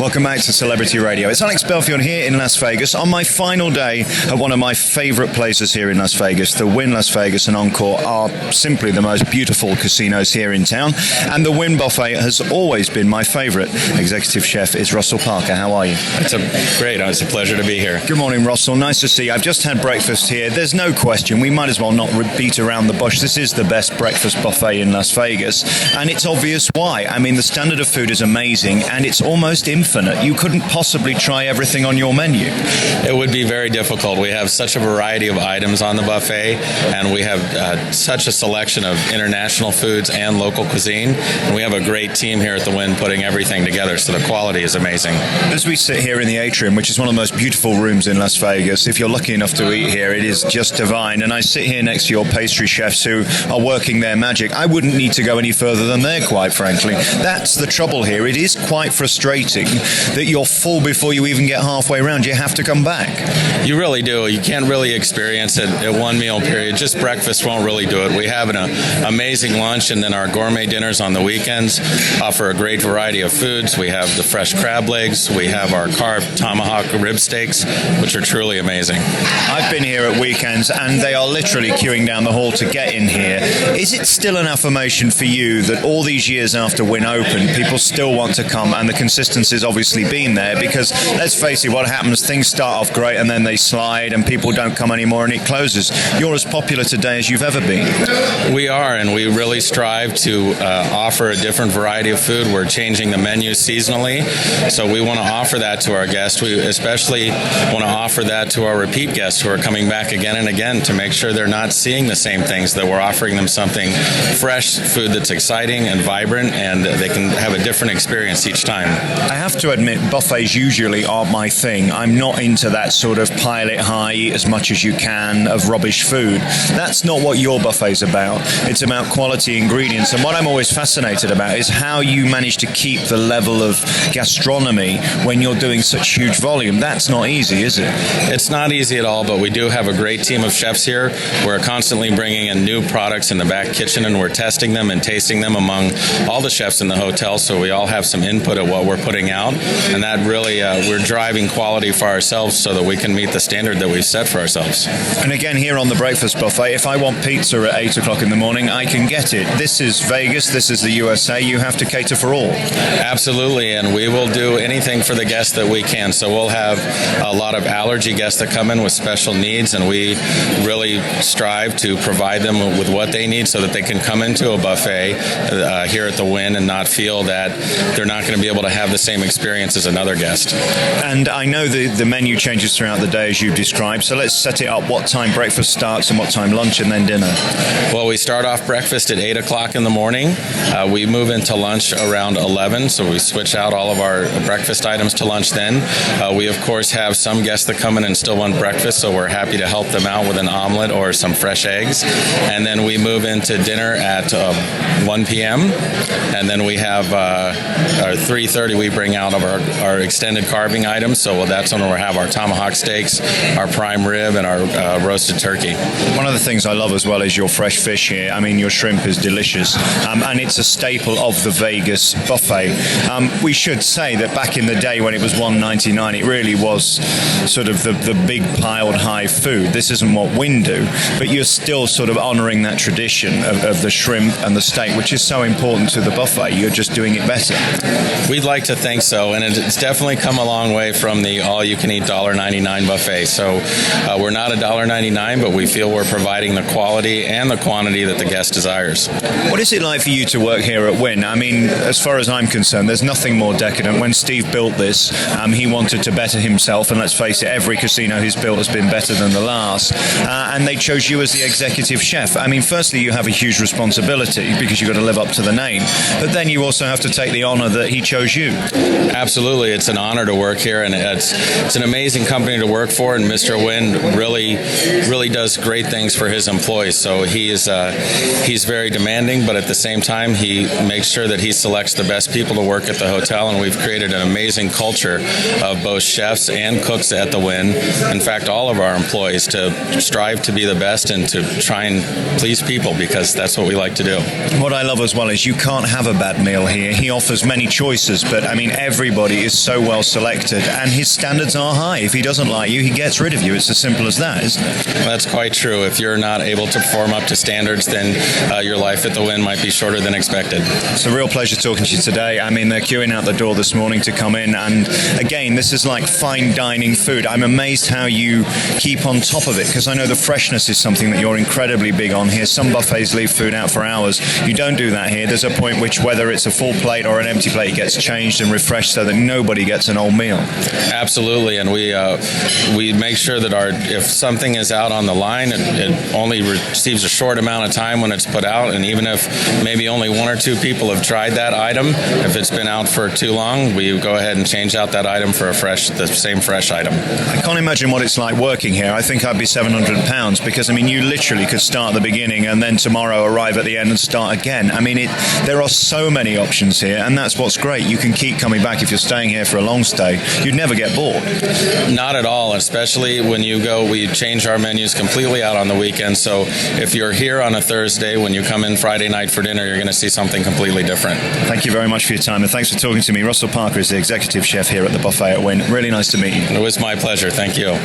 Welcome back to Celebrity Radio. It's Alex Belfield here in Las Vegas on my final day at one of my favorite places here in Las Vegas. The Wynn Las Vegas and Encore are simply the most beautiful casinos here in town, and the Wynn Buffet has always been my favorite. Executive Chef is Russell Parker. How are you? Great. It's a pleasure to be here. Good morning, Russell. Nice to see you. I've just had breakfast here. There's no question. We might as well not beat around the bush. This is the best breakfast buffet in Las Vegas, and it's obvious why. I mean, the standard of food is amazing, and it's almost infinite. You couldn't possibly try everything on your menu. It would be very difficult. We have such a variety of items on the buffet, and we have such a selection of international foods and local cuisine. And we have a great team here at the Wynn putting everything together, so the quality is amazing. As we sit here in the atrium, which is one of the most beautiful rooms in Las Vegas, if you're lucky enough to eat here, it is just divine. And I sit here next to your pastry chefs who are working their magic. I wouldn't need to go any further than there, quite frankly. That's the trouble here. It is quite frustrating that you're full before you even get halfway around. You have to come back. You really do. You can't really experience it at one meal period. Just breakfast won't really do it. We have an amazing lunch, and then our gourmet dinners on the weekends offer a great variety of foods. We have the fresh crab legs. We have our carved tomahawk rib steaks, which are truly amazing. I've been here at weekends, and they are literally queuing down the hall to get in here. Is it still an affirmation for you that all these years after Wynn opened, people still want to come, and the consistency's obviously been there? Because let's face it, what happens, things start off great and then they slide and people don't come anymore and it closes. You're as popular today as you've ever been. We are, and we really strive to offer a different variety of food. We're changing the menu seasonally, so we want to offer that to our guests. We especially want to offer that to our repeat guests who are coming back again and again to make sure they're not seeing the same things, that we're offering them something fresh, food that's exciting and vibrant, and they can have a different experience each time. I have to admit, buffets usually aren't my thing. I'm not into that sort of pile it high, eat as much as you can of rubbish food. That's not what your buffet's about. It's about quality ingredients. And what I'm always fascinated about is how you manage to keep the level of gastronomy when you're doing such huge volume. That's not easy, is it? It's not easy at all, but we do have a great team of chefs here. We're constantly bringing in new products in the back kitchen, and we're testing them and tasting them among all the chefs in the hotel, so we all have some input at what we're putting out. And that really, we're driving quality for ourselves so that we can meet the standard that we've set for ourselves. And again, here on the breakfast buffet, if I want pizza at 8 o'clock in the morning, I can get it. This is Vegas, this is the USA, you have to cater for all. Absolutely, and we will do anything for the guests that we can. So we'll have a lot of allergy guests that come in with special needs, and we really strive to provide them with what they need so that they can come into a buffet here at the Wynn and not feel that they're not going to be able to have the same experience as another guest. And I know the menu changes throughout the day as you've described, so let's set it up. What time breakfast starts and what time lunch and then dinner? Well, we start off breakfast at 8 o'clock in the morning. We move into lunch around 11, so we switch out all of our breakfast items to lunch then. We, of course, have some guests that come in and still want breakfast, so we're happy to help them out with an omelet or some fresh eggs. And then we move into dinner at 1 p.m., and then we have our 3:30 we bring out of our extended carving items, so that's when we'll have our tomahawk steaks, our prime rib, and our roasted turkey. One of the things I love as well is your fresh fish here. I mean, your shrimp is delicious, and it's a staple of the Vegas buffet. We should say that back in the day when it was $1.99, it really was sort of the big piled high food. This isn't what Wynn do, but you're still sort of honoring that tradition of the shrimp and the steak, which is so important to the buffet. You're just doing it better. We'd like to think so, and it's definitely come a long way from the all-you-can-eat $1.99 buffet. So we're not $1.99, but we feel we're providing the quality and the quantity that the guest desires. What is it like for you to work here at Wynn? I mean, as far as I'm concerned, there's nothing more decadent. When Steve built this, he wanted to better himself, and let's face it, every casino he's built has been better than the last. And they chose you as the executive chef. I mean, firstly, you have a huge responsibility because you've got to live up to the name, but then you also have to take the honor that he chose you. Absolutely. It's an honor to work here, and it's an amazing company to work for, and Mr. Wynn really does great things for his employees. So he's very demanding, but at the same time, he makes sure that he selects the best people to work at the hotel, and we've created an amazing culture of both chefs and cooks at the Wynn. In fact, all of our employees to strive to be the best and to try and please people, because that's what we like to do. What I love as well is you can't have a bad meal here. He offers many choices, but I mean, everybody is so well selected, and his standards are high. If he doesn't like you, he gets rid of you. It's as simple as that, isn't it? That's quite true. If you're not able to perform up to standards, then your life at the Wynn might be shorter than expected. It's a real pleasure talking to you today. I mean, they're queuing out the door this morning to come in, and again, this is like fine dining food. I'm amazed how you keep on top of it, because I know the freshness is something that you're incredibly big on here. Some buffets leave food out for hours. You don't do that here. There's a point which, whether it's a full plate or an empty plate, it gets changed and refreshed so that nobody gets an old meal. Absolutely, and we make sure that if something is out on the line, it only receives a short amount of time when it's put out, and even if maybe only one or two people have tried that item, if it's been out for too long, we go ahead and change out that item for the same fresh item. I can't imagine what it's like working here. I think I'd be 700 pounds, because I mean, you literally could start at the beginning and then tomorrow arrive at the end and start again. I mean, there are so many options here, and that's what's great. You can keep coming back if you're staying here for a long stay. You'd never get bored. Not at all, especially when you go. We change our menus completely out on the weekend, so if you're here on a Thursday, when you come in Friday night for dinner, you're going to see something completely different. Thank you very much for your time, and thanks for talking to me. Russell Parker is the executive chef here at the buffet at Wynn. Really nice to meet you. It was my pleasure. Thank you.